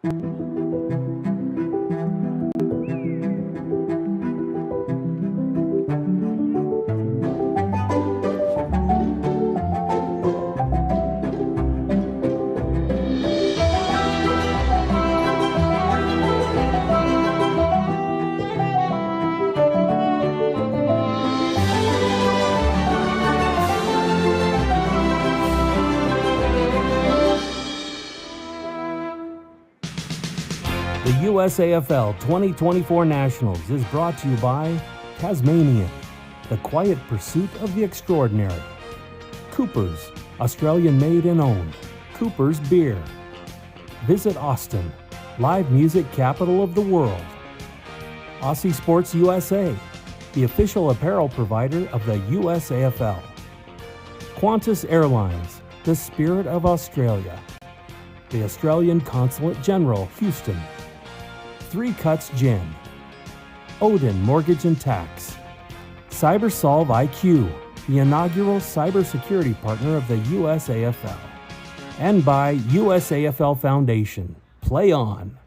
The USAFL 2024 Nationals is brought to you by Tasmanian, the quiet pursuit of the extraordinary. Coopers, Australian made and owned. Coopers Beer. Visit Austin, live music capital of the world. Aussie Sports USA, the official apparel provider of the USAFL. Qantas Airlines, the spirit of Australia. The Australian Consulate General, Houston. Three Cuts Gin. Odin Mortgage and Tax. CyberSolve IQ, the inaugural cybersecurity partner of the USAFL. And by USAFL Foundation. Play on.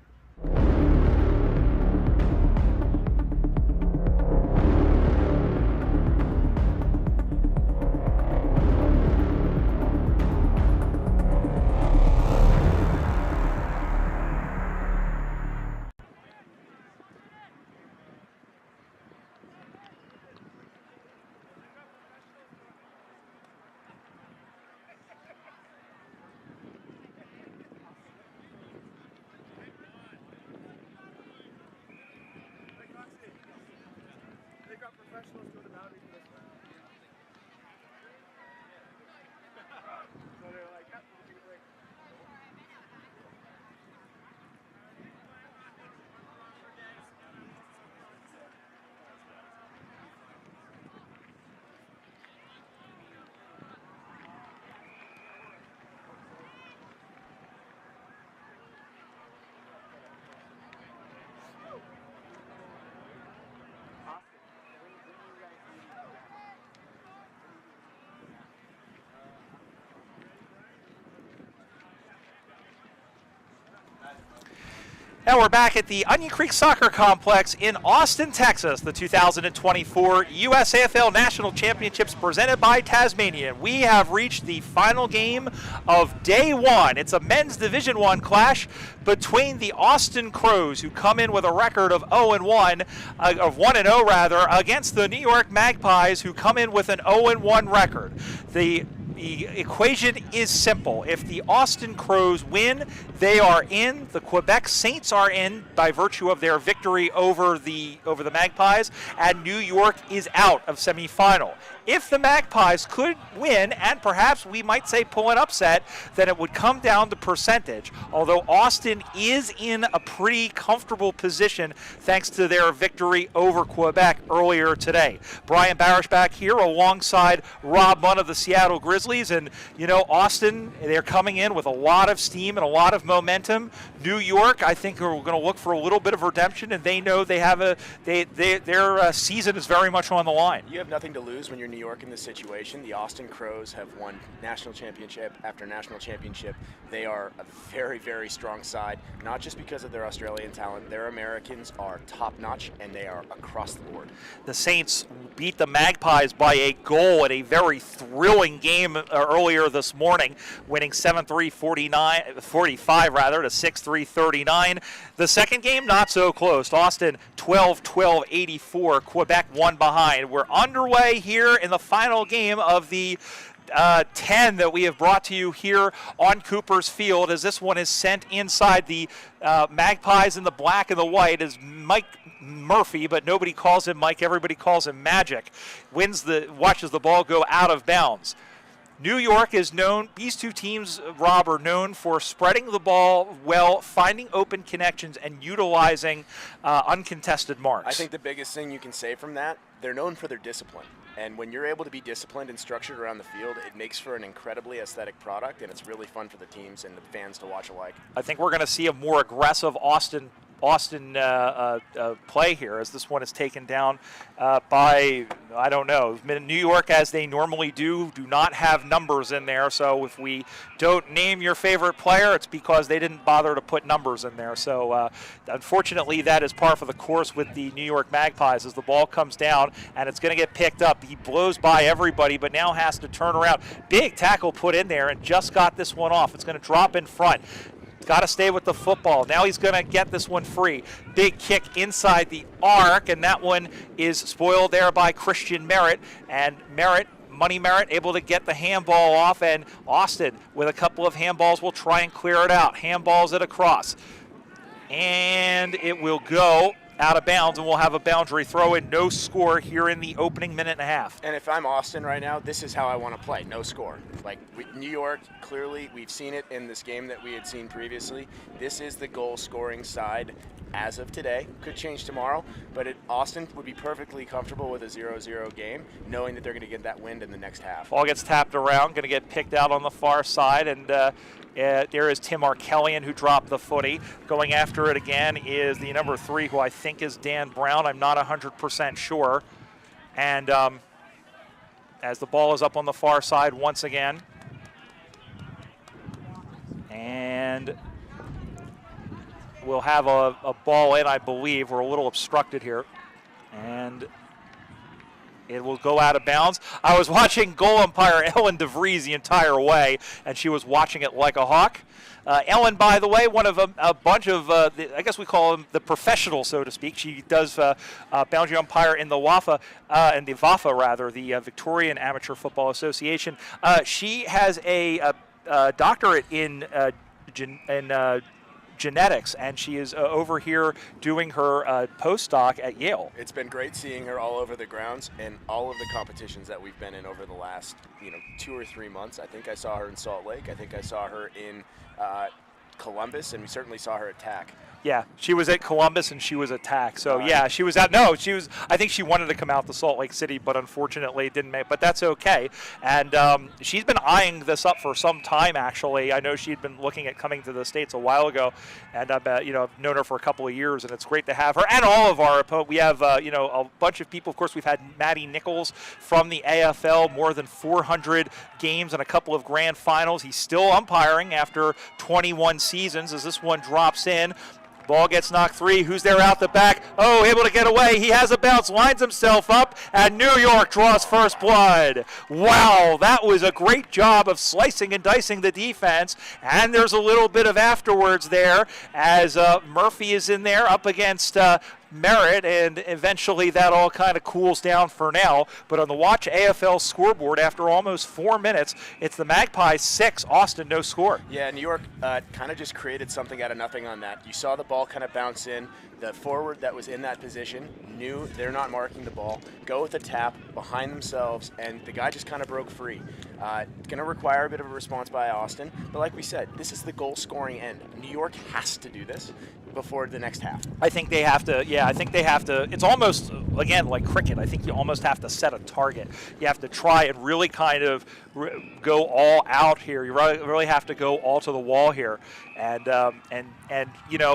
Now we're back at the Onion Creek Soccer Complex in Austin, Texas, the 2024 USAFL National Championships presented by Tasmanian. We have reached the final game of day one. It's a men's Division I clash between the Austin Crows, who come in with a record of 1-0 against the New York Magpies, who come in with an 0-1 record. The equation is simple. If the Austin Crows win, they are in. The Quebec Saints are in by virtue of their victory over the Magpies, and New York is out of semifinal. If the Magpies could win, and perhaps we might say pull an upset, then it would come down to percentage, although Austin is in a pretty comfortable position thanks to their victory over Quebec earlier today. Brian Barish back here alongside Rob Munn of the Seattle Grizzlies, and Austin, they're coming in with a lot of steam and a lot of momentum. New York, I think, are going to look for a little bit of redemption, and they know they have their season is very much on the line. You have nothing to lose when you're New York in this situation. The Austin Crows have won national championship after national championship. They are a very, very strong side, not just because of their Australian talent. Their Americans are top-notch, and they are across the board. The Saints beat the Magpies by a goal at a very thrilling game earlier this morning, winning 7-3, 45 to 6-3, 39. The second game, not so close. Austin 12-12, 84. Quebec one behind. We're underway here in the final game of the 10 that we have brought to you here on Cooper's Field, as this one is sent inside. The Magpies in the black and the white is Mike Murphy, but nobody calls him Mike. Everybody calls him Magic. Watches the ball go out of bounds. New York is known, these two teams, Rob, are known for spreading the ball well, finding open connections, and utilizing uncontested marks. I think the biggest thing you can say from that, they're known for their discipline. And when you're able to be disciplined and structured around the field, it makes for an incredibly aesthetic product, and it's really fun for the teams and the fans to watch alike. I think we're going to see a more aggressive Austin Austin play here, as this one is taken down by, I don't know, New York, as they normally do not have numbers in there. So if we don't name your favorite player, it's because they didn't bother to put numbers in there. So unfortunately, that is par for the course with the New York Magpies as the ball comes down and it's going to get picked up. He blows by everybody, but now has to turn around. Big tackle put in there and just got this one off. It's going to drop in front. Got to stay with the football. Now he's going to get this one free. Big kick inside the arc, and that one is spoiled there by Christian Merritt. And Money Merritt, able to get the handball off, and Austin with a couple of handballs will try and clear it out. Handballs it across. And it will go out of bounds, and we'll have a boundary throw in. No score here in the opening minute and a half. And if I'm Austin right now, this is how I want to play. No score. Like New York, clearly we've seen it in this game that we had seen previously. This is the goal scoring side as of today. Could change tomorrow, but Austin would be perfectly comfortable with a 0-0 game, knowing that they're going to get that wind in the next half. Ball gets tapped around, going to get picked out on the far side, and there is Tim Arkelian, who dropped the footy. Going after it again is the number 3, who I think is Dan Brown. I'm not 100% sure. And as the ball is up on the far side once again. And we'll have a ball in, I believe. We're a little obstructed here. And it will go out of bounds. I was watching goal umpire Ellen DeVries the entire way, and she was watching it like a hawk. Ellen, by the way, one of a bunch of, I guess we call him the professional, so to speak. She does boundary umpire in the WAFA, and the VAFA rather, the Victorian Amateur Football Association. She has a doctorate in genetics, and she is over here doing her postdoc at Yale. It's been great seeing her all over the grounds and all of the competitions that we've been in over the last 2 or 3 months. I think I saw her in Salt Lake. I think I saw her in Columbus, and we certainly saw her at TAC. Yeah, she was at Columbus and she was at TAC. So yeah, she was at, no, she was, I think she wanted to come out to Salt Lake City, but unfortunately it didn't make, but that's okay. And she's been eyeing this up for some time, actually. I know she'd been looking at coming to the States a while ago, and I've known her for a couple of years, and it's great to have her. And all of our opponents, we have, a bunch of people. Of course, we've had Maddie Nichols from the AFL, more than 400 games and a couple of grand finals. He's still umpiring after 21 seasons as this one drops in. Ball gets knocked 3. Who's there out the back? Oh, able to get away. He has a bounce, lines himself up, and New York draws first blood. Wow, that was a great job of slicing and dicing the defense. And there's a little bit of afterwards there as Murphy is in there up against Merritt, and eventually that all kind of cools down for now. But on the Watch AFL scoreboard, after almost 4 minutes, it's the Magpies 6, Austin no score. Yeah, New York kind of just created something out of nothing on that. You saw the ball kind of bounce in. The forward that was in that position knew they're not marking the ball, go with a tap behind themselves, and the guy just kind of broke free. Going to require a bit of a response by Austin, but like we said, this is the goal-scoring end. New York has to do this before the next half. I think they have to, it's almost, again, like cricket. I think you almost have to set a target. You have to try and really kind of go all out here. You really have to go all to the wall here. And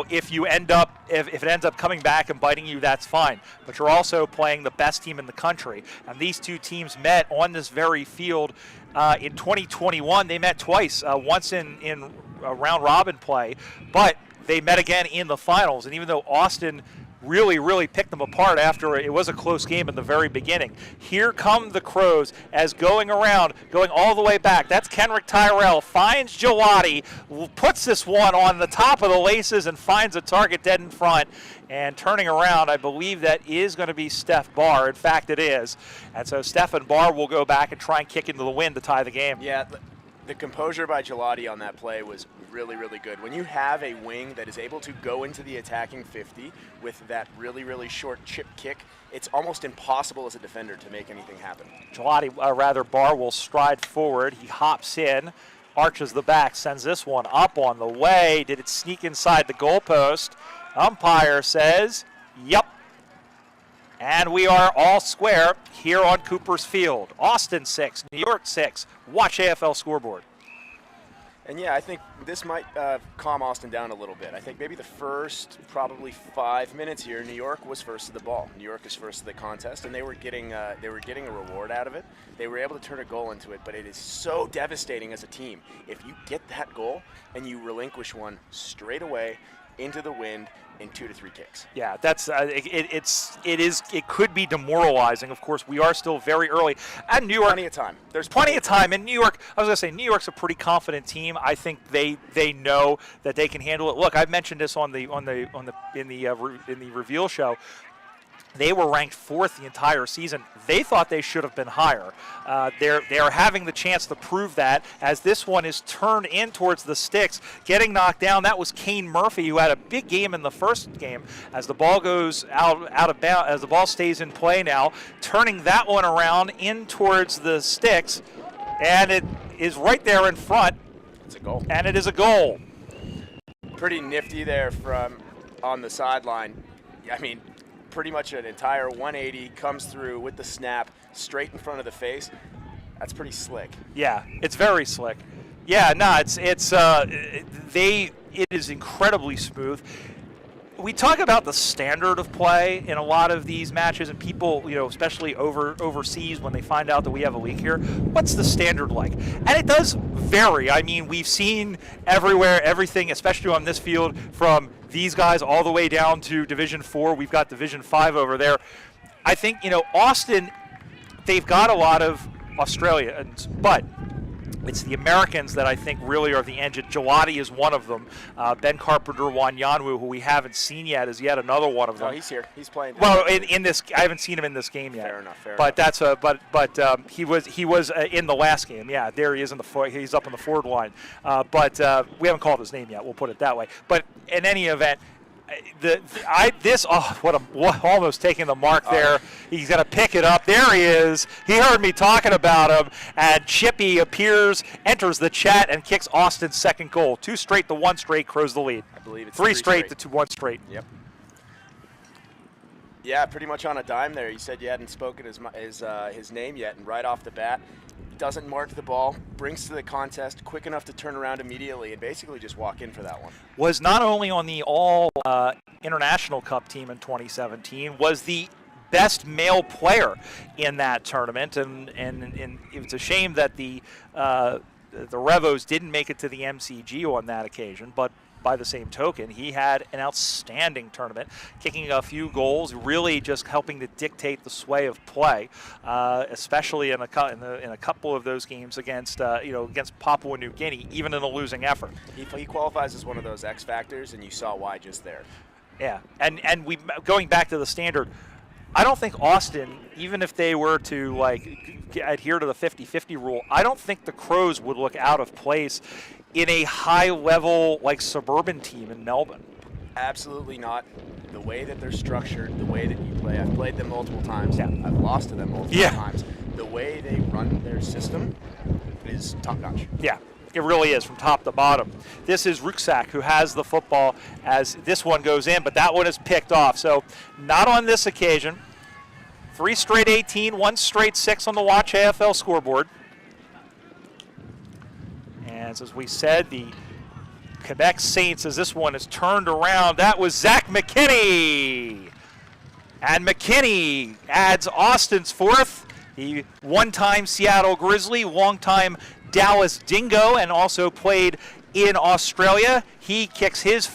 if you end up, if it ends up coming back and biting you, that's fine. But you're also playing the best team in the country. And these two teams met on this very field in 2021. They met twice, once in round robin play, but they met again in the finals. And even though Austin really picked them apart after it was a close game in the very beginning, here come the Crows as going around, going all the way back. That's Kenrick Tyrell, finds Gelati, puts this one on the top of the laces and finds a target dead in front. And turning around, I believe that is going to be Steph Barr. In fact, it is. And so Stephen Barr will go back and try and kick into the wind to tie the game. Yeah, the composure by Gelati on that play was really good. When you have a wing that is able to go into the attacking 50 with that really short chip kick, it's almost impossible as a defender to make anything happen. Barr will stride forward. He hops in, arches the back, sends this one up on the way. Did it sneak inside the goalpost? Umpire says, yep. And we are all square here on Cooper's Field. Austin 6, New York 6. Watch AFL scoreboard. And yeah, I think this might calm Austin down a little bit. I think maybe the first probably 5 minutes here, New York was first to the ball. New York is first to the contest, and they were getting a reward out of it. They were able to turn a goal into it, but it is so devastating as a team. If you get that goal and you relinquish one straight away into the wind in 2 to 3 kicks. Yeah, that's it could be demoralizing. Of course, we are still very early. And New York, Plenty of time. There's plenty of time. And New York, I was going to say, New York's a pretty confident team. I think they know that they can handle it. Look, I mentioned this in the reveal show. They were ranked 4th the entire season. They thought they should have been higher. They're having the chance to prove that as this one is turned in towards the sticks, getting knocked down. That was Kane Murphy, who had a big game in the first game. As the ball goes out of bounds, as the ball stays in play now, turning that one around in towards the sticks, and it is right there in front. It's a goal. And it is a goal. Pretty nifty there from on the sideline. I mean, pretty much an entire 180 comes through with the snap straight in front of the face. That's pretty slick. Yeah, it's very slick. Yeah, no, it is incredibly smooth. We talk about the standard of play in a lot of these matches, and people, especially overseas, when they find out that we have a league here, what's the standard like? And it does vary. I mean, we've seen everywhere, everything, especially on this field, from these guys all the way down to Division 4. We've got Division 5 over there. I think, Austin, they've got a lot of Australians, but it's the Americans that I think really are the engine. Gelati is one of them. Ben Carpenter Wanyanwu, who we haven't seen yet, is yet another one of them. Oh, he's here. He's playing. Well, in this, I haven't seen him in this game yet. Fair enough. But enough. He was in the last game. Yeah, there he is he's up in the forward line. But we haven't called his name yet. We'll put it that way. But in any event, almost taking the mark there. He's going to pick it up. There he is. He heard me talking about him. And Chippy enters the chat and kicks Austin's second goal. 2 straight to 1 straight, Crows the lead. I believe it's 3 straight to 1 straight. Yep. Yeah, pretty much on a dime there. You said you hadn't spoken his name yet, and right off the bat, doesn't mark the ball, brings to the contest, quick enough to turn around immediately and basically just walk in for that one. Was not only on the All International Cup team in 2017, was the best male player in that tournament, and it's a shame that the Revos didn't make it to the MCG on that occasion, but by the same token, he had an outstanding tournament, kicking a few goals, really just helping to dictate the sway of play, especially in a couple of those games against Papua New Guinea, even in a losing effort. He qualifies as one of those X factors, and you saw why just there. Yeah, and going back to the standard, I don't think Austin, even if they were to adhere to the 50-50 rule, I don't think the Crows would look out of place in a high-level suburban team in Melbourne. Absolutely not. The way that they're structured, the way that you play, I've played them multiple times. Yeah. I've lost to them multiple times. The way they run their system is top-notch. Yeah. It really is, from top to bottom. This is Rucksack, who has the football as this one goes in, but that one is picked off. So not on this occasion. 3 straight 18, 1 straight 6 on the Watch AFL scoreboard. And as we said, the Quebec Saints, as this one is turned around, that was Zach McKinney. And McKinney adds Austin's 4th. The one-time Seattle Grizzly, long-time Dallas Dingo, and also played in Australia. He kicks his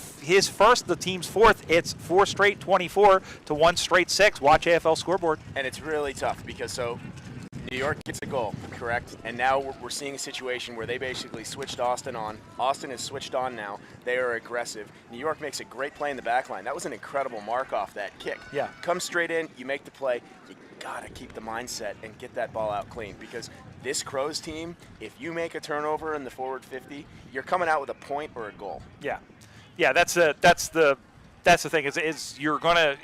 first, the team's 4th. It's 4 straight 24 to 1 straight 6. Watch AFL scoreboard. And it's really tough because New York gets a goal, correct? And now we're seeing a situation where they basically switched Austin on. Austin is switched on now. They are aggressive. New York makes a great play in the back line. That was an incredible mark off that kick. Yeah. Come straight in, you make the play. You got to keep the mindset and get that ball out clean, because this Crows team, if you make a turnover in the forward 50, you're coming out with a point or a goal. Yeah. Yeah, that's the thing is you're gonna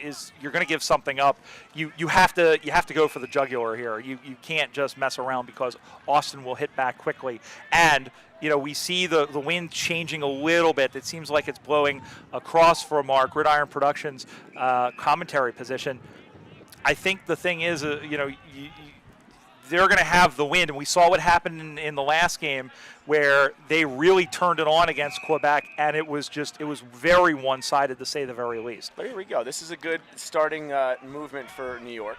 give something up. You have to go for the jugular here. You can't just mess around, because Austin will hit back quickly. And we see the wind changing a little bit. It seems like it's blowing across from our Gridiron Productions commentary position. I think the thing is, they're going to have the wind. And we saw what happened in the last game where they really turned it on against Quebec, and it was very one-sided to say the very least. But here we go. This is a good starting movement for New York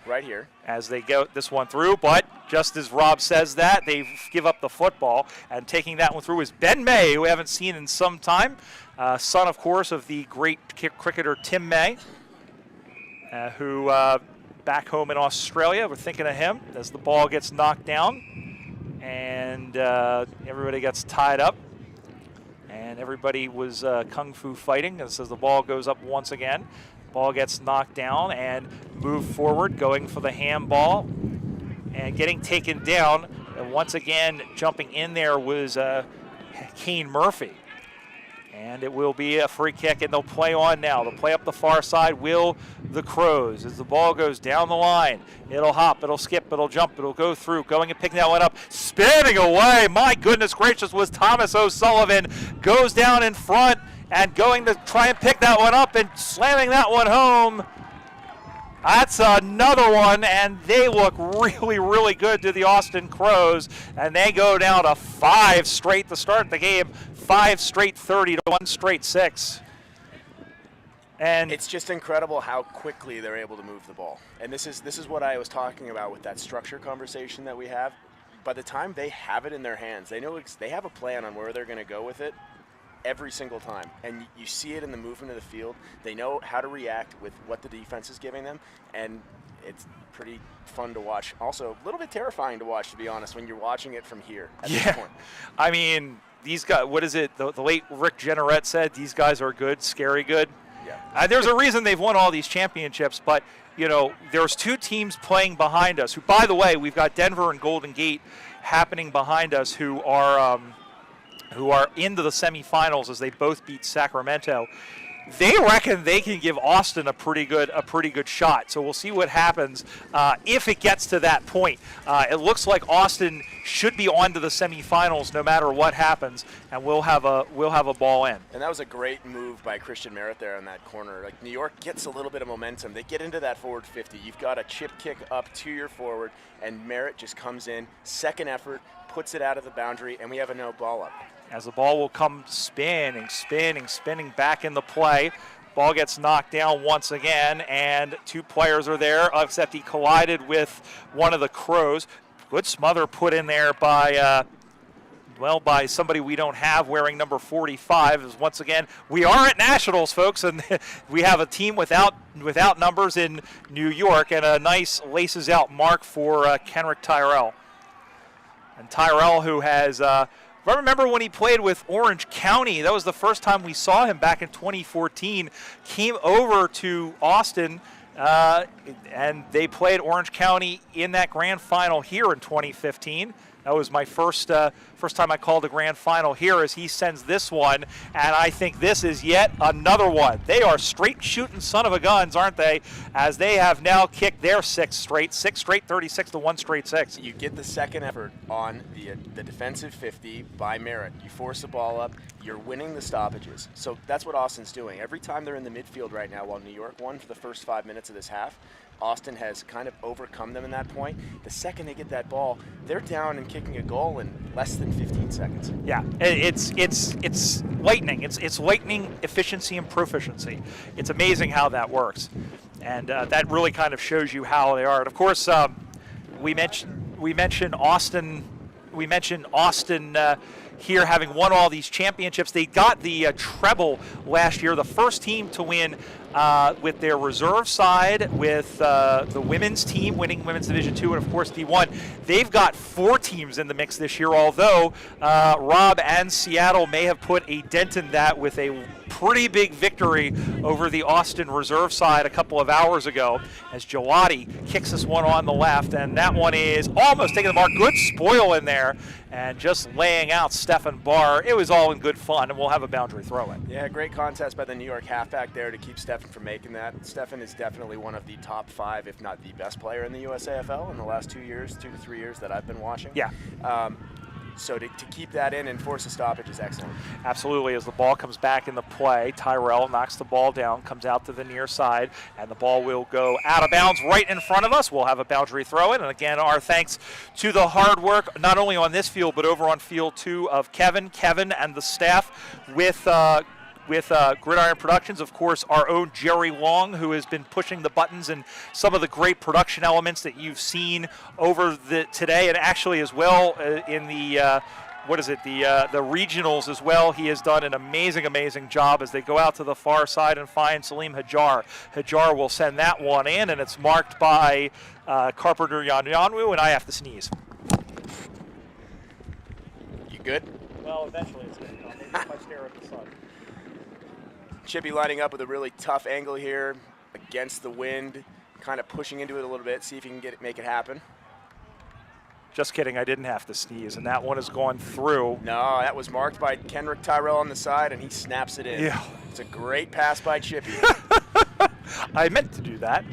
right here. As they get this one through, but just as Rob says that, they give up the football, and taking that one through is Ben May, who we haven't seen in some time, son, of course, of the great cricketer Tim May, who back home in Australia, we're thinking of him as the ball gets knocked down, and everybody gets tied up, and everybody was kung fu fighting as the ball goes up once again. Ball gets knocked down and moved forward, going for the handball and getting taken down. And once again, jumping in there was Kane Murphy. And it will be a free kick, and they'll play on now. They'll play up the far side, will the Crows. As the ball goes down the line, it'll hop, it'll skip, it'll jump, it'll go through, going and picking that one up, spinning away. My goodness gracious, was Thomas O'Sullivan. Goes down in front and going to try and pick that one up and slamming that one home. That's another one, and they look really, really good to the Austin Crows, and they go down to 5 straight to start the game, 5 straight 30 to 1 straight 6. And it's just incredible how quickly they're able to move the ball. And this is what I was talking about with that structure conversation that we have. By the time they have it in their hands, they know they have a plan on where they're going to go with it every single time, and you see it in the movement of the field. They know how to react with what the defense is giving them, and it's pretty fun to watch. Also, a little bit terrifying to watch, to be honest, when you're watching it from here at this point. I mean, these guys, what is it, the late Rick Jenneret said, these guys are good, scary good. Yeah. There's a reason they've won all these championships, but you know, there's 2 teams playing behind us who, by the way, we've got Denver and Golden Gate happening behind us, who are into the semifinals as they both beat Sacramento. They reckon they can give Austin a pretty good shot. So we'll see what happens if it gets to that point. It looks like Austin should be on to the semifinals no matter what happens, and we'll have a ball in. And that was a great move by Christian Merritt there in that corner. Like, New York gets a little bit of momentum. They get into that forward 50. You've got a chip kick up to your forward, and Merritt just comes in, second effort, puts it out of the boundary, and we have a no ball up. As the ball will come spinning back in the play. Ball gets knocked down once again, and 2 players are there, except he collided with one of the Crows. Good smother put in there by somebody we don't have wearing number 45. As once again, we are at Nationals, folks, and we have a team without numbers in New York, and a nice laces out mark for Kenrick Tyrell. And Tyrell, who has I remember when he played with Orange County. That was the first time we saw him back in 2014. Came over to Austin, and they played Orange County in that grand final here in 2015. That was my first time I called a grand final here, as he sends this one, and I think this is yet another one. They are straight shooting son of a guns, aren't they? As they have now kicked their 6 straight 36 to 1 straight 6. You get the second effort on the defensive 50 by Merritt. You force the ball up. You're winning the stoppages. So that's what Austin's doing. Every time they're in the midfield right now, while New York won for the first 5 minutes of this half, Austin has kind of overcome them in that point. The second they get that ball, they're down and kicking a goal in less than 15 seconds. Yeah, it's lightning. It's lightning efficiency and proficiency. It's amazing how that works, and that really kind of shows you how they are. And of course, we mentioned Austin. We mentioned Austin here having won all these championships. They got the treble last year, the first team to win with their reserve side, with the women's team winning Women's Division II, and of course D1. They've got 4 teams in the mix this year, although Rob and Seattle may have put a dent in that with a pretty big victory over the Austin reserve side a couple of hours ago, as Jawadi kicks this one on the left, and that one is almost taking the mark. Good spoil in there, and just laying out Stefan Barr. It was all in good fun, and we'll have a boundary throw-in. Yeah, great contest by the New York halfback there to keep Stefan from making that. Stefan is definitely one of the top 5, if not the best player in the USAFL in the last 2 to 3 years that I've been watching. Yeah. So to keep that in and force a stoppage is excellent. Absolutely. As the ball comes back into play, Tyrell knocks the ball down, comes out to the near side, and the ball will go out of bounds right in front of us. We'll have a boundary throw in. And again, our thanks to the hard work, not only on this field, but over on field 2 of Kevin, and the staff with Gridiron Productions, of course, our own Jerry Long, who has been pushing the buttons and some of the great production elements that you've seen over today, and actually as well in the the regionals as well. He has done an amazing job as they go out to the far side and find Salim Hajar. Hajar will send that one in, and it's marked by Carpenter Yanyanwu, and I have to sneeze. You good? Well, eventually it's going to come. Maybe if I stare at the sun. Chippy lining up with a really tough angle here against the wind, kind of pushing into it a little bit, see if he can make it happen. Just kidding, I didn't have to sneeze, and that one has gone through. No, that was marked by Kenrick Tyrell on the side, and he snaps it in. Yeah. It's a great pass by Chippy. I meant to do that.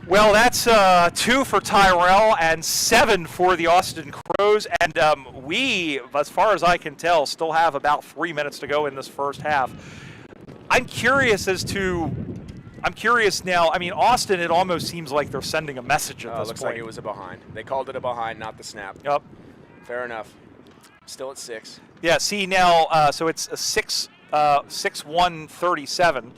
Well, that's 2 for Tyrell and 7 for the Austin Crows, and we, as far as I can tell, still have about 3 minutes to go in this first half. I'm curious now. I mean, Austin, it almost seems like they're sending a message at this looks point. like it was a behind. They called it a behind, not the snap. Yep. Fair enough. Still at 6. Yeah, see now, so it's a 6-1-37.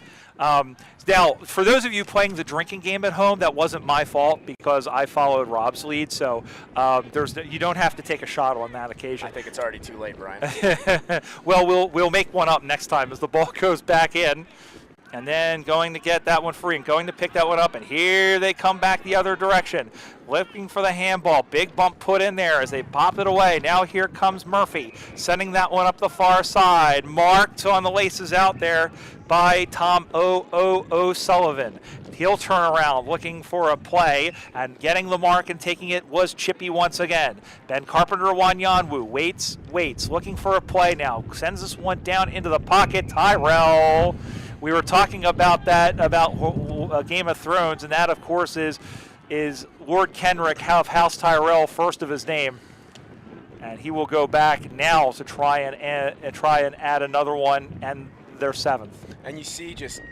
Now, for those of you playing the drinking game at home, that wasn't my fault because I followed Rob's lead, so you don't have to take a shot on that occasion. I think it's already too late, Brian. Well, we'll make one up next time as the ball goes back in. And then going to get that one free and going to pick that one up. And here they come back the other direction. Looking for the handball. Big bump put in there as they pop it away. Now here comes Murphy sending that one up the far side. Marked on the laces out there by Tom O'Sullivan. He'll turn around looking for a play, and getting the mark and taking it was Chippy once again. Ben Carpenter Wanyanwu waits, looking for a play now. Sends this one down into the pocket. Tyrell. We were talking about that, about Game of Thrones, and that, of course, is Lord Kenrick of House Tyrell, first of his name. And he will go back now to try and add another one, and their 7th. And you see just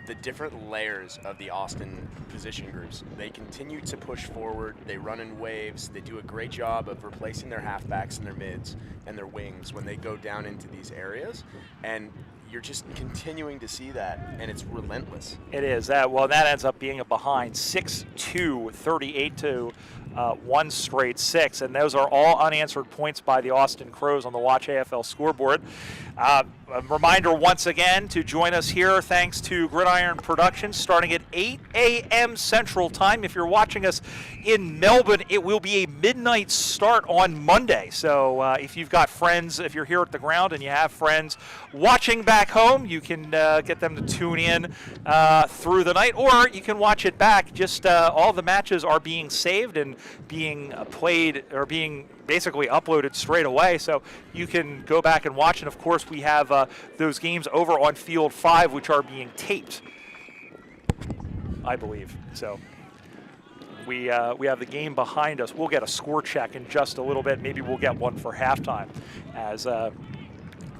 the different layers of the Austin position groups. They continue to push forward. They run in waves. They do a great job of replacing their halfbacks and their mids and their wings when they go down into these areas. And you're just continuing to see that, and it's relentless. It is. That ends up being a behind. 6-2, 38 to 1 straight 6, and those are all unanswered points by the Austin Crows on the Watch AFL scoreboard. A reminder once again to join us here thanks to Gridiron Productions starting at 8 a.m. Central Time. If you're watching us in Melbourne, it will be a midnight start on Monday. So if you've got friends, if you're here at the ground and you have friends watching back home, you can get them to tune in through the night, or you can watch it back. Just all the matches are being saved and being played or being basically uploaded straight away, so you can go back and watch. And of course we have those games over on Field 5 which are being taped, I believe. So we have the game behind us. We'll get a score check in just a little bit. Maybe we'll get one for halftime as the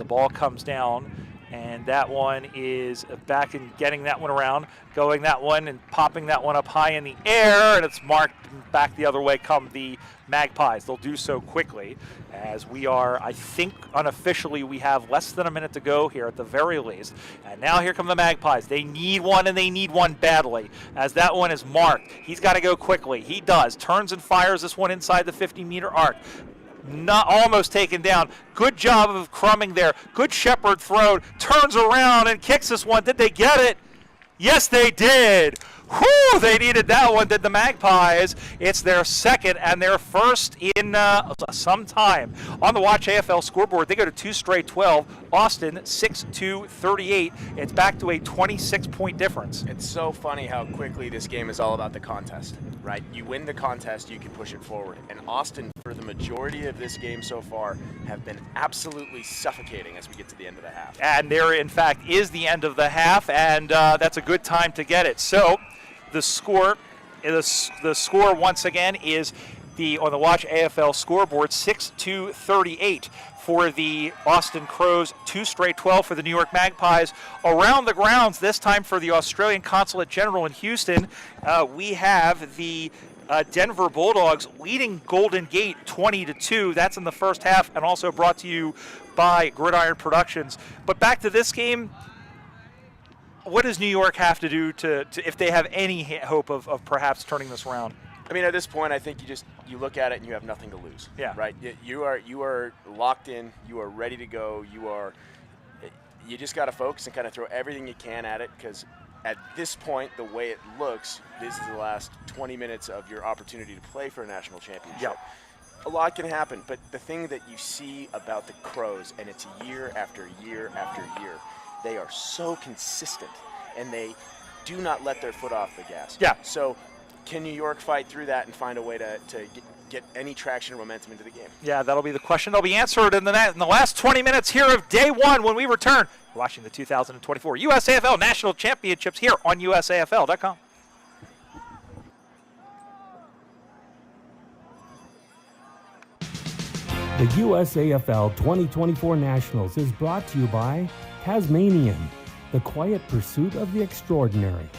ball comes down, and that one is back and getting that one around, going that one and popping that one up high in the air, and it's marked back the other way come the Magpies. They'll do so quickly as we are, I think unofficially, we have less than a minute to go here at the very least. And now here come the Magpies. They need one, and they need one badly, as that one is marked. He's got to go quickly. He does. Turns and fires this one inside the 50-meter arc. Not almost taken down. Good job of crumbing there. Good shepherd throw. Turns around and kicks this one. Did they get it? Yes, they did. Whew, they needed that one, did the Magpies. It's their second and their first in some time. On the Watch AFL scoreboard, they go to 2 straight 12. Austin, 6-2-38. It's back to a 26-point difference. It's so funny how quickly this game is all about the contest, right? You win the contest, you can push it forward. And Austin, for the majority of this game so far, have been absolutely suffocating as we get to the end of the half. And there, in fact, is the end of the half, and that's a good time to get it. So the score once again is on the Watch AFL scoreboard, 6-2-38 for the Austin Crows, 2 straight 12 for the New York Magpies. Around the grounds, this time for the Australian Consulate General in Houston, we have the Denver Bulldogs leading Golden Gate 20-2. That's in the first half, and also brought to you by Gridiron Productions. But back to this game, what does New York have to do to if they have any hope of perhaps turning this around? I mean, at this point, I think you look at it and you have nothing to lose. Yeah. Right. You are locked in. You are ready to go. You just got to focus and kind of throw everything you can at it, because at this point, the way it looks, this is the last 20 minutes of your opportunity to play for a national championship. Yep. A lot can happen, but the thing that you see about the Crows, and it's year after year after year, they are so consistent, and they do not let their foot off the gas. Yeah. So can New York fight through that and find a way to get any traction or momentum into the game? Yeah, that'll be the question. They'll be answered in the last 20 minutes here of day one when we return. You're watching the 2024 USAFL National Championships here on USAFL.com. The USAFL 2024 Nationals is brought to you by Tasmanian, the quiet pursuit of the extraordinary.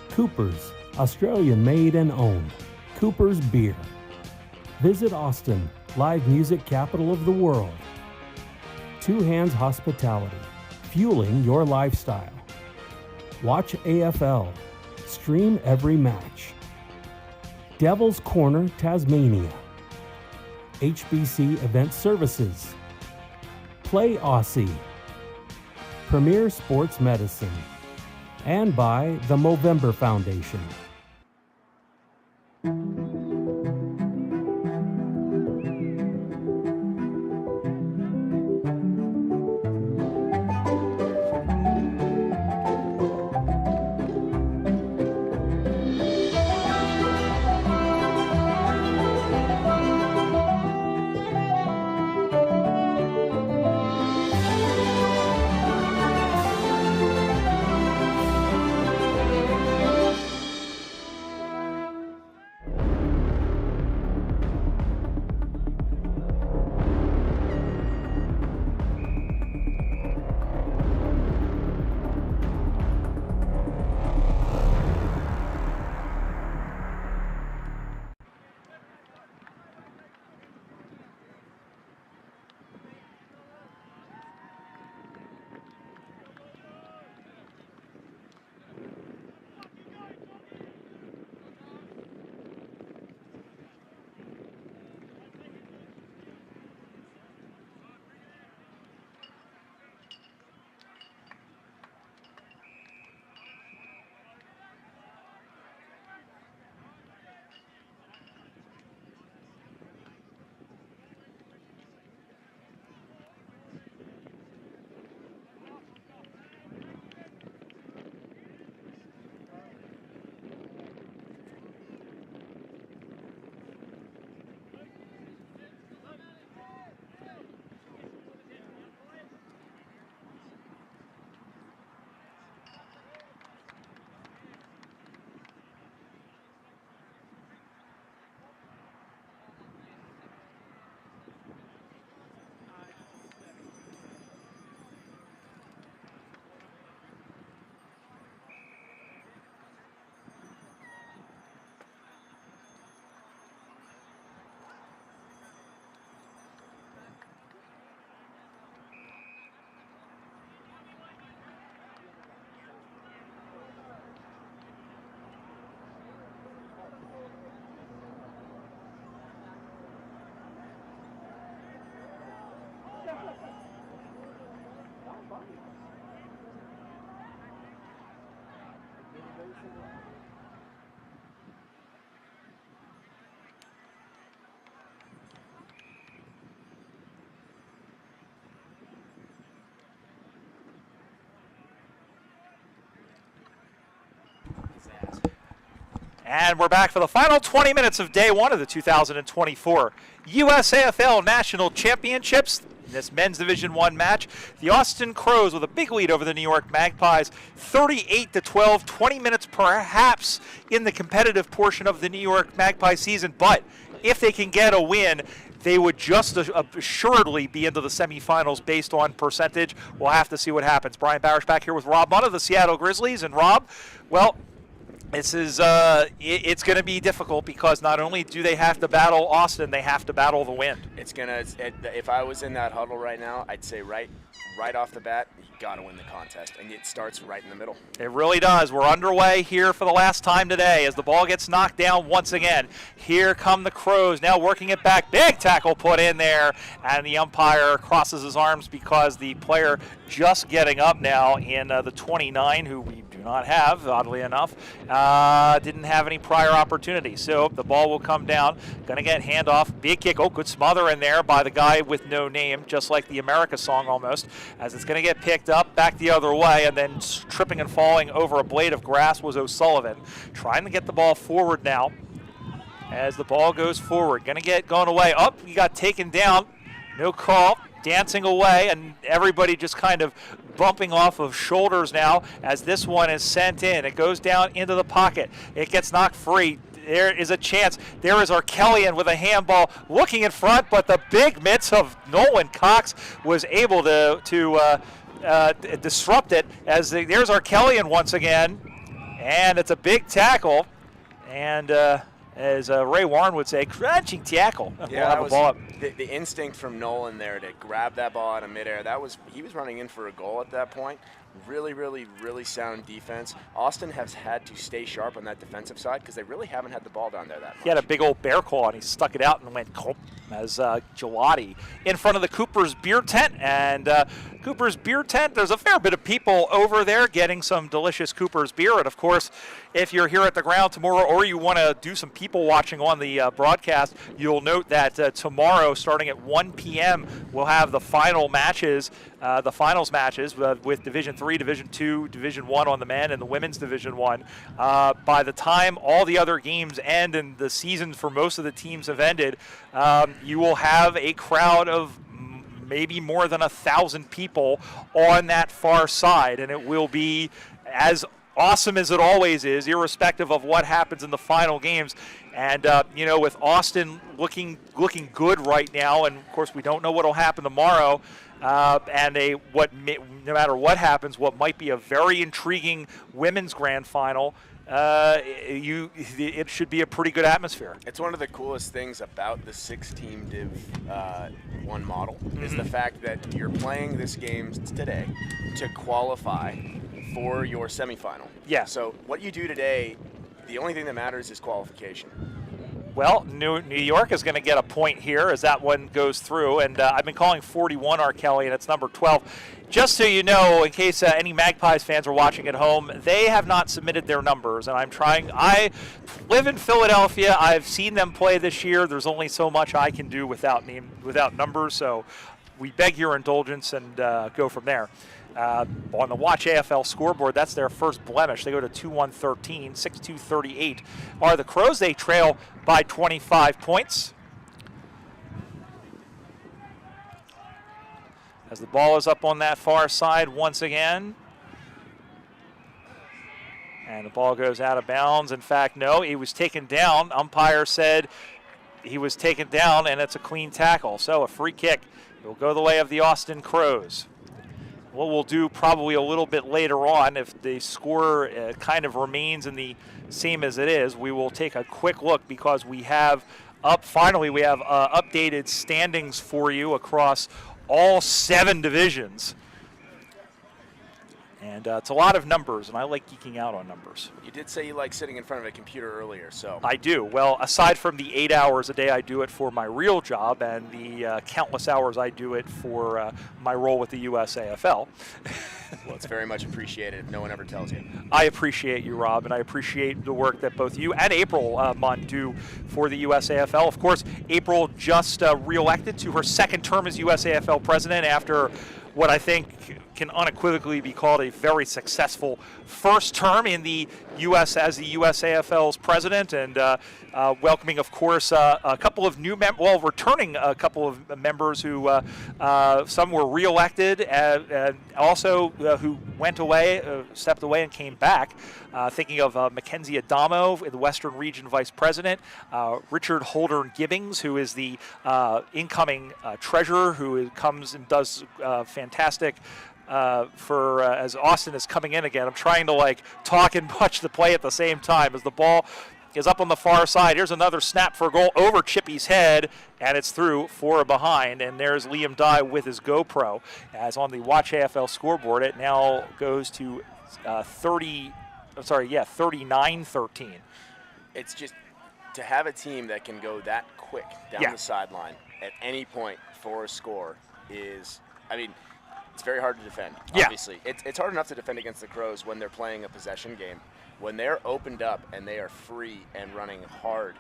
Cooper's, Australian made and owned. Cooper's Beer. Visit Austin, live music capital of the world. Two Hands Hospitality, fueling your lifestyle. Watch AFL, stream every match. Devil's Corner, Tasmania. HBC Event Services. Play Aussie. Premier Sports Medicine. And by the Movember Foundation. And we're back for the final 20 minutes of day one of the 2024 USAFL National Championships. In this men's Division I match, the Austin Crows with a big lead over the New York Magpies, 38-12, 20 minutes perhaps in the competitive portion of the New York Magpie season, but if they can get a win, they would just assuredly be into the semifinals based on percentage. We'll have to see what happens. Brian Barish back here with Rob Munn of the Seattle Grizzlies. And Rob, well, this is it's going to be difficult because not only do they have to battle Austin, they have to battle the wind. If I was in that huddle right now, I'd say right off the bat, you got to win the contest, and it starts right in the middle. It really does. We're underway here for the last time today as the ball gets knocked down once again. Here come the Crows, now working it back. Big tackle put in there, and the umpire crosses his arms because the player just getting up now in the 29, who we do not have, oddly enough, didn't have any prior opportunity. So the ball will come down. Going to get handoff. Big kick. Oh, good smother in there by the guy with no name, just like the America song almost, as it's going to get picked up back the other way, and then tripping and falling over a blade of grass was O'Sullivan. Trying to get the ball forward now as the ball goes forward. Going to get going away. Oh, he got taken down. No call. Dancing away, and everybody just kind of bumping off of shoulders now as this one is sent in. It goes down into the pocket. It gets knocked free. There is a chance. There is Arkelian with a handball looking in front, but the big mitts of Nolan Cox was able to disrupt it. As there's Arkelian once again, and it's a big tackle. And as Ray Warren would say, crunching tackle. Yeah, that was the instinct from Nolan there to grab that ball out of midair. He was running in for a goal at that point. Really, really, really sound defense. Austin has had to stay sharp on that defensive side because they really haven't had the ball down there that much. He had a big old bear claw, and he stuck it out and went as Gelati in front of the Cooper's Beer Tent. And Cooper's Beer Tent, there's a fair bit of people over there getting some delicious Cooper's beer. And, of course, if you're here at the ground tomorrow or you want to do some people watching on the broadcast, you'll note that tomorrow, starting at 1 p.m., we'll have the finals matches with Division III, Division II, Division I on the men, and the women's Division I. By the time all the other games end and the season for most of the teams have ended, you will have a crowd of maybe more than 1,000 people on that far side, and it will be as awesome as it always is, irrespective of what happens in the final games. And with Austin looking good right now, and of course we don't know what will happen tomorrow. No matter what happens, what might be a very intriguing women's grand final, it should be a pretty good atmosphere. It's one of the coolest things about the 6-team Div 1 model is the fact that you're playing this game today to qualify for your semifinal. Yeah. So what you do today, the only thing that matters is qualification. Well, New York is going to get a point here as that one goes through, and I've been calling 41 Arkeli, and it's number 12. Just so you know, in case any Magpies fans are watching at home, they have not submitted their numbers, and I live in Philadelphia. I've seen them play this year. There's only so much I can do without numbers, so we beg your indulgence and go from there. On the Watch AFL scoreboard, that's their first blemish. They go to 2-1-13, 6-2-38 are the Crows. They trail by 25 points. As the ball is up on that far side once again. And the ball goes out of bounds. In fact, no, he was taken down. Umpire said he was taken down, and it's a clean tackle. So a free kick. It will go the way of the Austin Crows. What we'll do probably a little bit later on, if the score kind of remains in the same as it is, we will take a quick look because we have updated standings for you across all 7 divisions. And it's a lot of numbers, and I like geeking out on numbers. You did say you like sitting in front of a computer earlier, so. I do. Well, aside from the 8 hours a day I do it for my real job and the countless hours I do it for my role with the USAFL. Well, it's very much appreciated if no one ever tells you. I appreciate you, Rob, and I appreciate the work that both you and April Munn do for the USAFL. Of course, April just reelected to her second term as USAFL president after what I think can unequivocally be called a very successful first term in the U.S. as the USAFL's president, and welcoming, of course, a couple of new returning a couple of members who some were reelected, and also who went away, stepped away, and came back. Thinking of Mackenzie Adamo, the Western Region Vice President, Richard Holder Gibbings, who is the incoming treasurer, who comes and does fantastic as Austin is coming in again. I'm trying to talk and watch the play at the same time as the ball is up on the far side. Here's another snap for a goal over Chippy's head, and it's through for a behind. And there's Liam Dye with his GoPro. As on the Watch AFL scoreboard, it now goes to 39-13. It's just to have a team that can go that quick down the sideline at any point for a score is, it's very hard to defend, obviously. It's hard enough to defend against the Crows when they're playing a possession game. When they're opened up and they are free and running hard,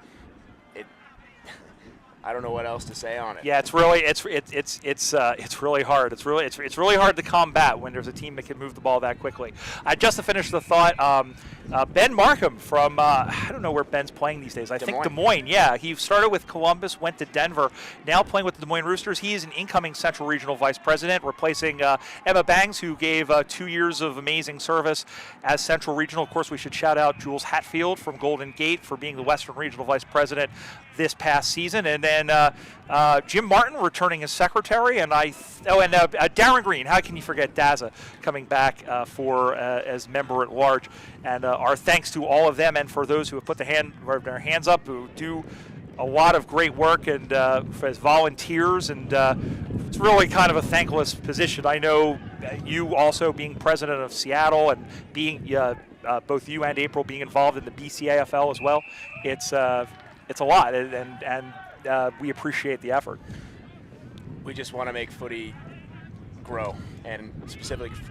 I don't know what else to say on it. Yeah, it's really hard. It's really hard to combat when there's a team that can move the ball that quickly. Just to finish the thought, Ben Markham from I don't know where Ben's playing these days. I think Des Moines. Yeah, he started with Columbus, went to Denver, now playing with the Des Moines Roosters. He is an incoming Central Regional Vice President, replacing Emma Bangs, who gave 2 years of amazing service as Central Regional. Of course, we should shout out Jules Hatfield from Golden Gate for being the Western Regional Vice President this past season, and then Jim Martin returning as secretary, and Darren Green. How can you forget Daza coming back as member at large? And our thanks to all of them, and for those who have put their hands up, who do a lot of great work and as volunteers, and it's really kind of a thankless position. I know you also being president of Seattle and being both you and April being involved in the BCAFL as well. It's a lot, and we appreciate the effort. We just want to make footy grow, and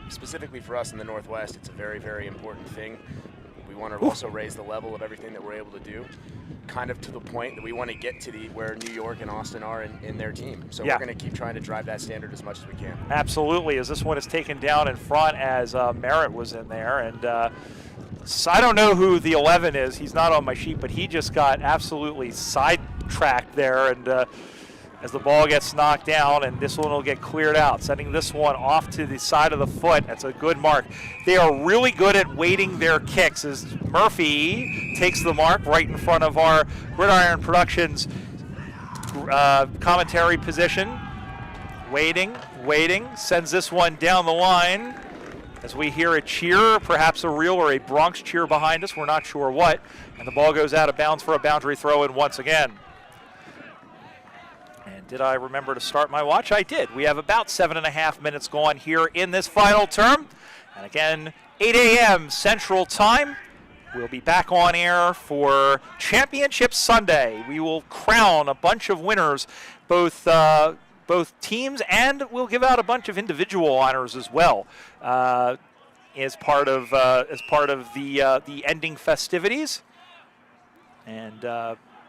specifically for us in the Northwest, it's a very, very important thing. We want to also raise the level of everything that we're able to do, kind of to the point that we want to get to where New York and Austin are in their team. So we're going to keep trying to drive that standard as much as we can. Absolutely, as this one is taken down in front as Merritt was in there, and so I don't know who the 11 is. He's not on my sheet, but he just got absolutely sidetracked there, and as the ball gets knocked down, and this one will get cleared out, sending this one off to the side of the foot. That's a good mark. They are really good at weighting their kicks, as Murphy takes the mark right in front of our Gridiron Productions commentary position. Waiting, sends this one down the line. As we hear a cheer, perhaps a real or a Bronx cheer behind us, we're not sure what, and the ball goes out of bounds for a boundary throw-in once again. And did I remember to start my watch? I did. We have about 7.5 minutes gone here in this final term. And again, 8 a.m. Central Time. We'll be back on air for Championship Sunday. We will crown a bunch of winners, both teams, and we'll give out a bunch of individual honors as well as part of the ending festivities. And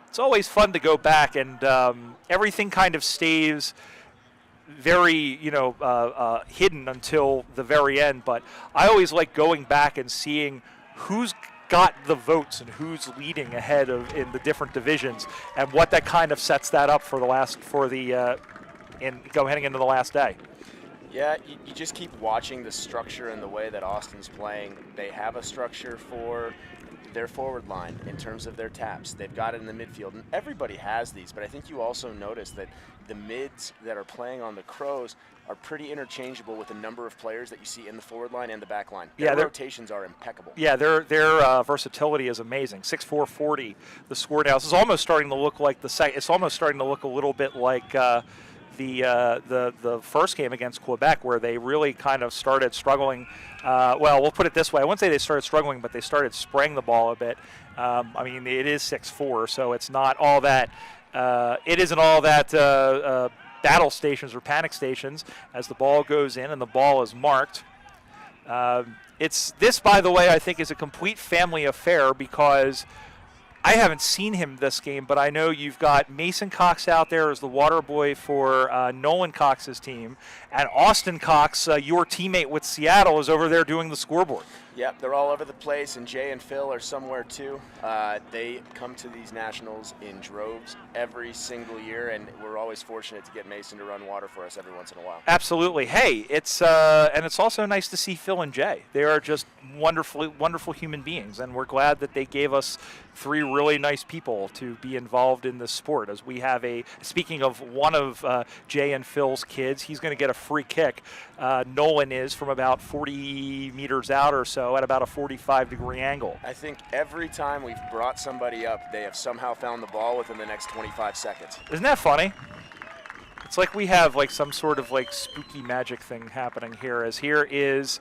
it's always fun to go back, and everything kind of stays very hidden until the very end. But I always like going back and seeing who's got the votes and who's leading ahead in the different divisions, and what that kind of sets that up for heading into the last day. Yeah, you just keep watching the structure and the way that Austin's playing. They have a structure for their forward line in terms of their taps. They've got it in the midfield, and everybody has these, but I think you also notice that the mids that are playing on the Crows are pretty interchangeable with the number of players that you see in the forward line and the back line. Their rotations are impeccable. Yeah, their versatility is amazing. 6'4", the score now. This is almost starting to look like it's almost starting to look a little bit like the first game against Quebec, where they really kind of started struggling. Well, we'll put it this way. I wouldn't say they started struggling, but they started spraying the ball a bit. It is 6'4", so it's not all that. It isn't all that battle stations or panic stations as the ball goes in and the ball is marked. This, by the way, I think is a complete family affair, because I haven't seen him this game, but I know you've got Mason Cox out there as the water boy for Nolan Cox's team, and Austin Cox, your teammate with Seattle, is over there doing the scoreboard. Yep, they're all over the place, and Jay and Phil are somewhere too. They come to these nationals in droves every single year, and we're always fortunate to get Mason to run water for us every once in a while. Absolutely. Hey, it's also nice to see Phil and Jay. They are just wonderful human beings, and we're glad that they gave us 3 really nice people to be involved in this sport. As we have speaking of one of Jay and Phil's kids, he's going to get a free kick. Nolan is from about 40 meters out or so at about a 45-degree angle. I think every time we've brought somebody up, they have somehow found the ball within the next 25 seconds. Isn't that funny? It's like we have like some sort of like spooky magic thing happening here, as here is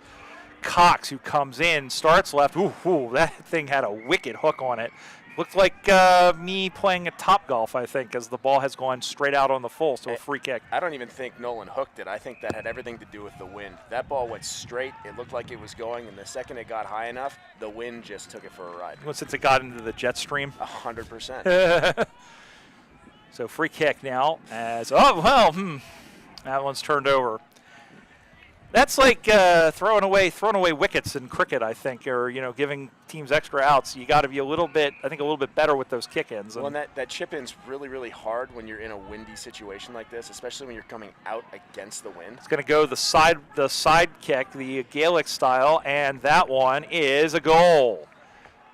Cox, who comes in, starts left. Ooh, that thing had a wicked hook on it. Looked like me playing a Topgolf, I think, as the ball has gone straight out on the full, so a free kick. I don't even think Nolan hooked it. I think that had everything to do with the wind. That ball went straight. It looked like it was going, and the second it got high enough, the wind just took it for a ride. Well, since it got into the jet stream. 100%. So free kick now as, that one's turned over. That's like throwing away wickets in cricket, I think, or giving teams extra outs. You got to be a little bit better with those kick-ins. Well, and that chip-in's really, really hard when you're in a windy situation like this, especially when you're coming out against the wind. It's going to go the side kick, the Gaelic style, and that one is a goal.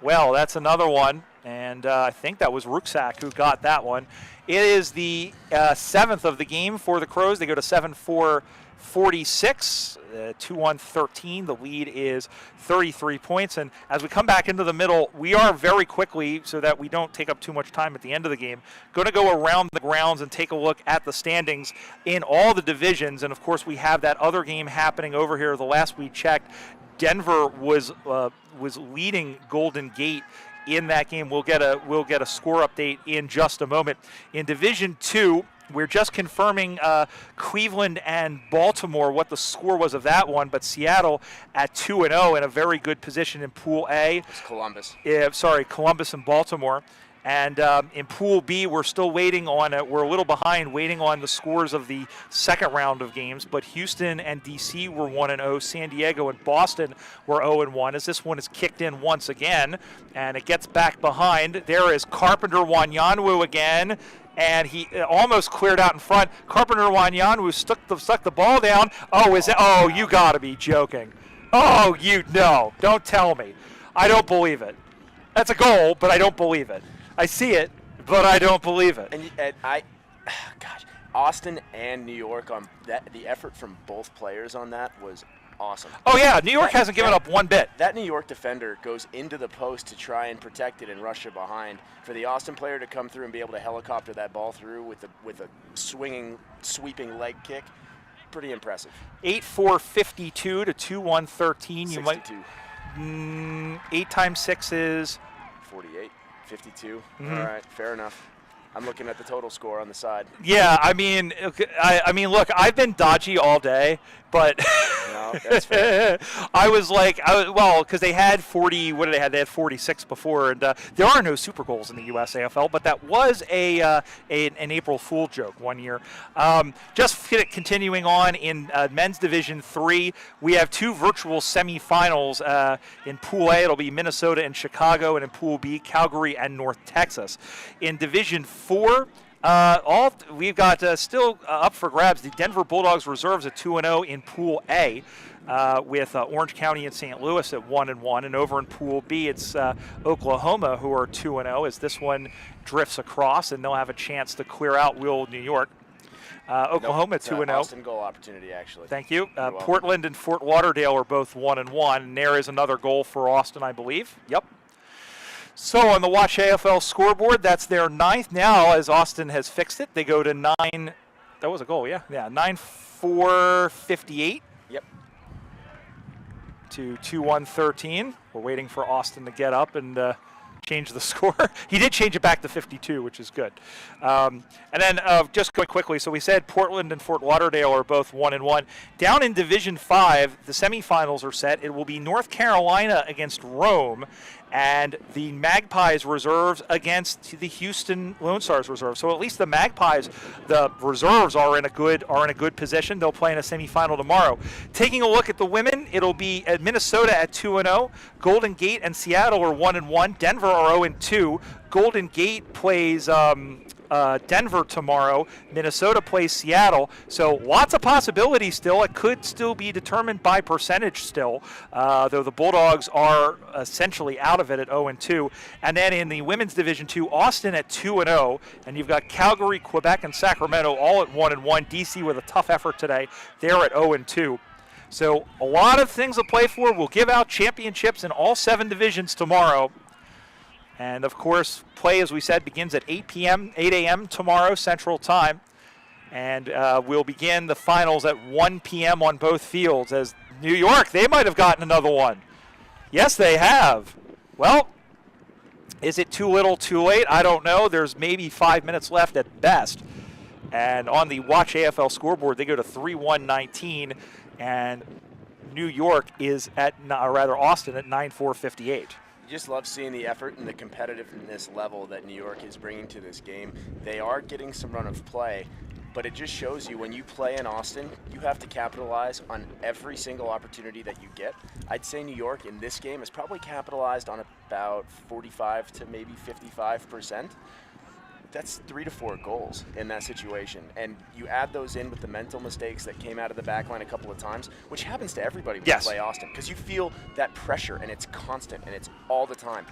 Well, that's another one, and I think that was Rucksack who got that one. It is the 7th of the game for the Crows. They go to 7-4. 46, 2-1-13. The lead is 33 points. And as we come back into the middle, we are very quickly, so that we don't take up too much time at the end of the game, going to go around the grounds and take a look at the standings in all the divisions. And, of course, we have that other game happening over here. The last we checked, Denver was leading Golden Gate in that game. We'll get a score update in just a moment. In Division 2, we're just confirming Cleveland and Baltimore, what the score was of that one, but Seattle at 2-0 in a very good position in Pool A. It's Columbus. Columbus and Baltimore. And in Pool B, we're still waiting on it. We're a little behind, waiting on the scores of the second round of games. But Houston and D.C. were 1-0. San Diego and Boston were 0-1. As this one is kicked in once again, and it gets back behind. There is Carpenter Wanyanwu again. And he almost cleared out in front. Carpenter Wanyanwu stuck the ball down. Oh, you got to be joking. Oh, no, don't tell me. I don't believe it. That's a goal, but I don't believe it. I see it, but I don't believe it. And Austin and New York on that. The effort from both players on that was awesome. Oh yeah, New York hasn't given up one bit. That New York defender goes into the post to try and protect it and rush it behind. For the Austin player to come through and be able to helicopter that ball through with a sweeping leg kick, pretty impressive. 8-4-52 to 2-1-13. 62. You might 8 times 6 is 48. 52. Mm-hmm. All right, fair enough. I'm looking at the total score on the side. Yeah, I mean, look, I've been dodgy all day, but no, that's fair. because they had 40. What did they have? They had 46 before, and there are no Super Goals in the USAFL, but that was an April Fool joke one year. Just continuing on in men's Division 3, we have 2 virtual semifinals in Pool A. It'll be Minnesota and Chicago, and in Pool B, Calgary and North Texas. In Division 4. We've got still up for grabs. The Denver Bulldogs reserves at 2-0 in Pool A, with Orange County and St. Louis at 1-1, and over in Pool B, it's Oklahoma who are 2-0 as this one drifts across, and they'll have a chance to clear out New York. Oklahoma 2-0. Austin goal opportunity, actually. Thank you. Portland and Fort Lauderdale are both 1-1, and there is another goal for Austin, I believe. Yep. So on the Watch AFL scoreboard, that's their 9th. Now, as Austin has fixed it, they go to 9. That was a goal, yeah. 9-4-58. Yep. To 2-1-13. We're waiting for Austin to get up and change the score. He did change it back to 52, which is good. And then just going quickly, so we said Portland and Fort Lauderdale are both 1-1. Down in Division 5, the semifinals are set. It will be North Carolina against Rome, and the Magpies reserves against the Houston Lone Stars reserves. So at least the Magpies, the reserves are in a good position. They'll play in a semifinal tomorrow. Taking a look at the women, it'll be at Minnesota at 2-0. Golden Gate and Seattle are 1-1. Denver are 0-2. Golden Gate plays Denver tomorrow. Minnesota plays Seattle. So lots of possibilities still. It could still be determined by percentage still, though the Bulldogs are essentially out of it at 0-2. And then in the women's Division II, Austin at 2-0. And you've got Calgary, Quebec, and Sacramento all at 1-1. DC with a tough effort today. They're at 0-2. So a lot of things to play for. We'll give out championships in all 7 divisions tomorrow. And, of course, play, as we said, begins at 8 a.m. tomorrow Central Time. And we'll begin the finals at 1 p.m. on both fields, as New York, they might have gotten another one. Yes, they have. Well, is it too little, too late? I don't know. There's maybe 5 minutes left at best. And on the Watch AFL scoreboard, they go to 3-1-19. And New York is at, or rather Austin, at 9-4-58. You just love seeing the effort and the competitiveness level that New York is bringing to this game. They are getting some run of play, but it just shows you when you play in Austin, you have to capitalize on every single opportunity that you get. I'd say New York in this game has probably capitalized on about 45 to maybe 55%. That's 3 to 4 goals in that situation. And you add those in with the mental mistakes that came out of the back line a couple of times, which happens to everybody when you play Austin, because you feel that pressure, and it's constant, and it's all the time.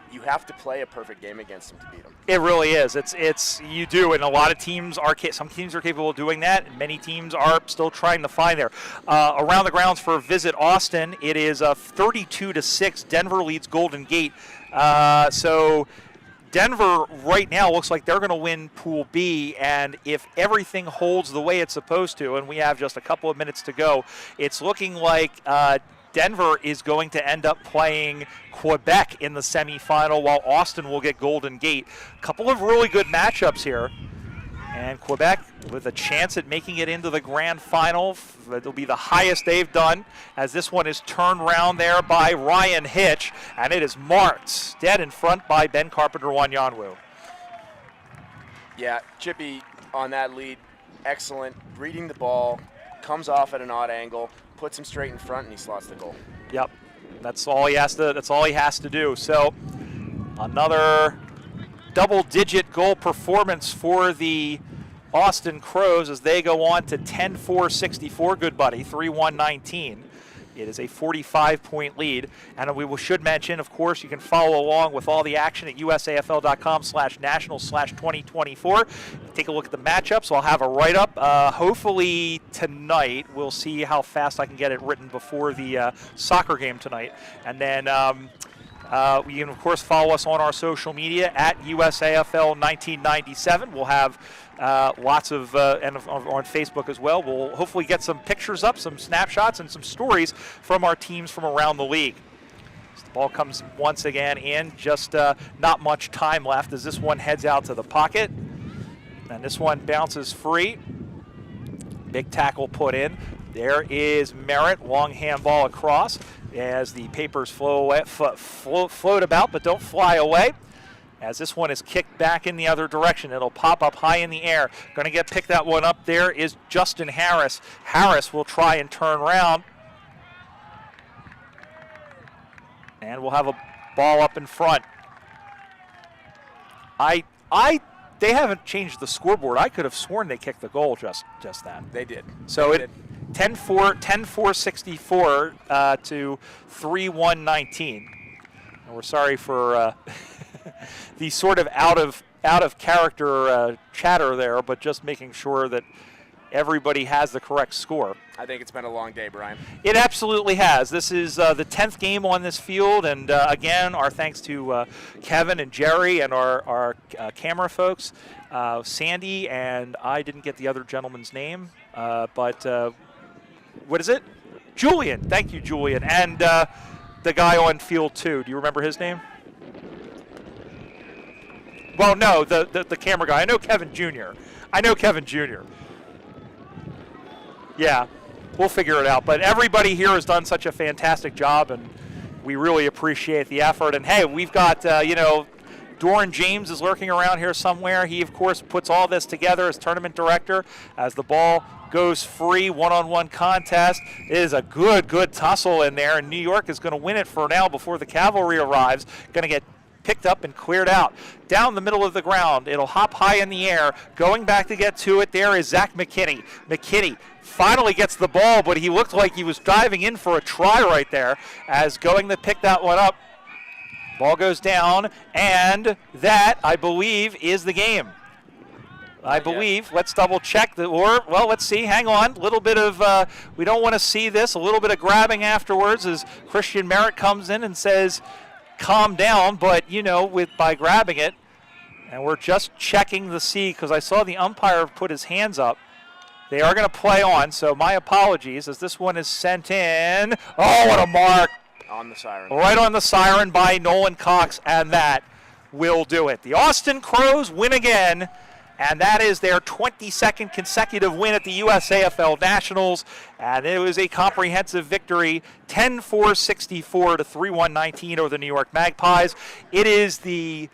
You have to play a perfect game against them to beat them. It really is. It's you do, and a lot of teams are. Some teams are capable of doing that, and many teams are still trying to find there. Around the grounds for Visit Austin, it is 32-6. Denver leads Golden Gate. So Denver right now looks like they're going to win Pool B, and if everything holds the way it's supposed to, and we have just a couple of minutes to go, it's looking like Denver is going to end up playing Quebec in the semifinal, while Austin will get Golden Gate. A couple of really good matchups here. And Quebec with a chance at making it into the grand final. It'll be the highest they've done, as this one is turned around there by Ryan Hitch, and it is marked dead in front by Ben Carpenter-Wanyanwu. Yeah, Chippy on that lead, excellent. Reading the ball, comes off at an odd angle, puts him straight in front, and he slots the goal. Yep, that's all he has to do. So another double-digit goal performance for the Austin Crows as they go on to 10-4-64. Good buddy, 3-1-19. It is a 45-point lead. And we should mention, of course, you can follow along with all the action at usafl.com/national/2024. Take a look at the matchups. I'll have a write-up. Hopefully tonight. We'll see how fast I can get it written before the soccer game tonight. And then you can, of course, follow us on our social media at USAFL1997. We'll have lots of, and on Facebook as well. We'll hopefully get some pictures up, some snapshots, and some stories from our teams from around the league. So the ball comes once again in, just not much time left as this one heads out to the pocket. And this one bounces free. Big tackle put in. There is Merritt, long handball across as the papers float about but don't fly away. As this one is kicked back in the other direction, it'll pop up high in the air. Going to pick that one up. There is Justin Harris. Harris will try and turn around. And we'll have a ball up in front. They haven't changed the scoreboard. I could have sworn they kicked the goal just then. They did. So they it did. 10-4-64 to 3-1-19. And we're sorry for the sort of out of character chatter there, but just making sure that everybody has the correct score. I think it's been a long day, Brian. It absolutely has. This is the 10th game on this field, and again, our thanks to Kevin and Jerry and our camera folks, Sandy, and I didn't get the other gentleman's name, but what is it? Julian. Thank you, Julian. And the guy on field 2. Do you remember his name? Well, no, the camera guy. I know Kevin Jr. Yeah, we'll figure it out. But everybody here has done such a fantastic job, and we really appreciate the effort. And hey, we've got, Doran James is lurking around here somewhere. He, of course, puts all this together as tournament director as the ball goes free, one-on-one contest. It is a good tussle in there, and New York is going to win it for now before the cavalry arrives. Going to get picked up and cleared out. Down the middle of the ground, it'll hop high in the air. Going back to get to it, there is Zach McKinney. McKinney finally gets the ball, but he looked like he was diving in for a try right there as going to pick that one up. Ball goes down, and that, I believe, is the game. I believe. Let's double check. Let's see. Hang on. A little bit of, we don't want to see this. A little bit of grabbing afterwards as Christian Merritt comes in and says, calm down, but, by grabbing it. And we're just checking to see because I saw the umpire put his hands up. They are going to play on, so my apologies as this one is sent in. Oh, what a mark. On the siren. Right on the siren by Nolan Cox, and that will do it. The Austin Crows win again, and that is their 22nd consecutive win at the USAFL Nationals, and it was a comprehensive victory, 10-4-64 to 3-1-19 over the New York Magpies. It is the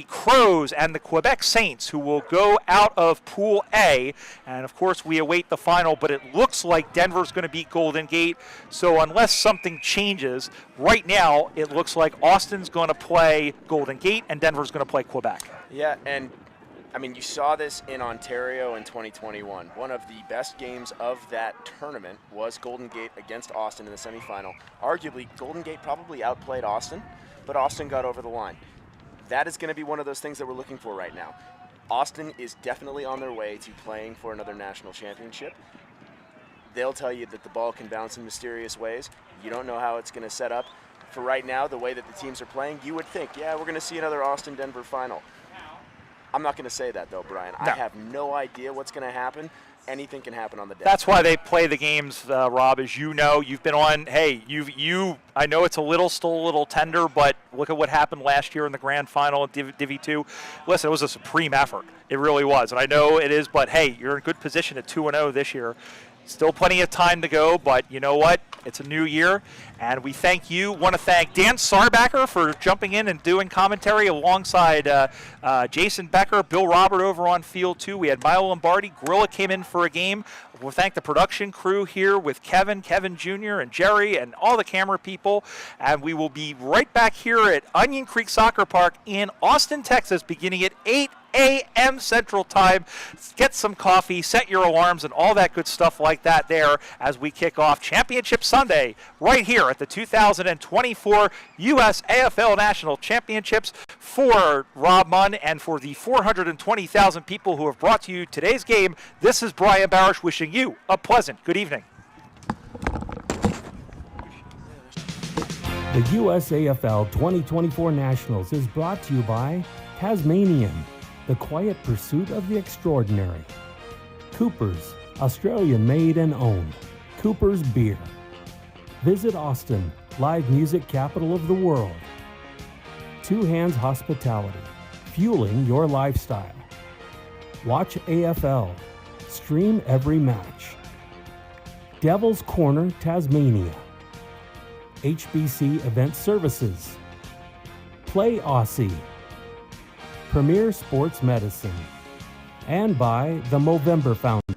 Crows and the Quebec Saints who will go out of Pool A. And, of course, we await the final, but it looks like Denver's going to beat Golden Gate. So unless something changes, right now it looks like Austin's going to play Golden Gate and Denver's going to play Quebec. Yeah, and, you saw this in Ontario in 2021. One of the best games of that tournament was Golden Gate against Austin in the semifinal. Arguably, Golden Gate probably outplayed Austin, but Austin got over the line. That is going to be one of those things that we're looking for right now. Austin is definitely on their way to playing for another national championship. They'll tell you that the ball can bounce in mysterious ways. You don't know how it's going to set up. For right now, the way that the teams are playing, you would think, we're going to see another Austin-Denver final. I'm not going to say that, though, Brian. No. I have no idea what's going to happen. Anything can happen on the day. That's why they play the games, Rob, as you know. You've been on, I know it's still a little tender, but look at what happened last year in the grand final at Divi 2. Listen, it was a supreme effort. It really was. And I know it is, but hey, you're in good position at 2-0 this year. Still plenty of time to go, but you know what? It's a new year, and we want to thank Dan Sarbacker for jumping in and doing commentary alongside Jason Becker, Bill Robert over on Field 2. We had Milo Lombardi. Gorilla came in for a game. We'll thank the production crew here with Kevin Jr., and Jerry, and all the camera people. And we will be right back here at Onion Creek Soccer Park in Austin, Texas, beginning at 8 a.m. Central Time. Get some coffee, set your alarms, and all that good stuff like that there as we kick off Championship Sunday right here at the 2024 USAFL National Championships. For Rob Munn and for the 420,000 people who have brought to you today's game, this is Brian Barish wishing you a pleasant good evening. The USAFL 2024 Nationals is brought to you by Tasmanian, the quiet pursuit of the extraordinary. Cooper's, Australian made and owned. Cooper's Beer. Visit Austin, live music capital of the world. Two Hands Hospitality, fueling your lifestyle. Watch AFL, stream every match. Devil's Corner, Tasmania. HBC Event Services. Play Aussie. Premier Sports Medicine. And by the Movember Foundation.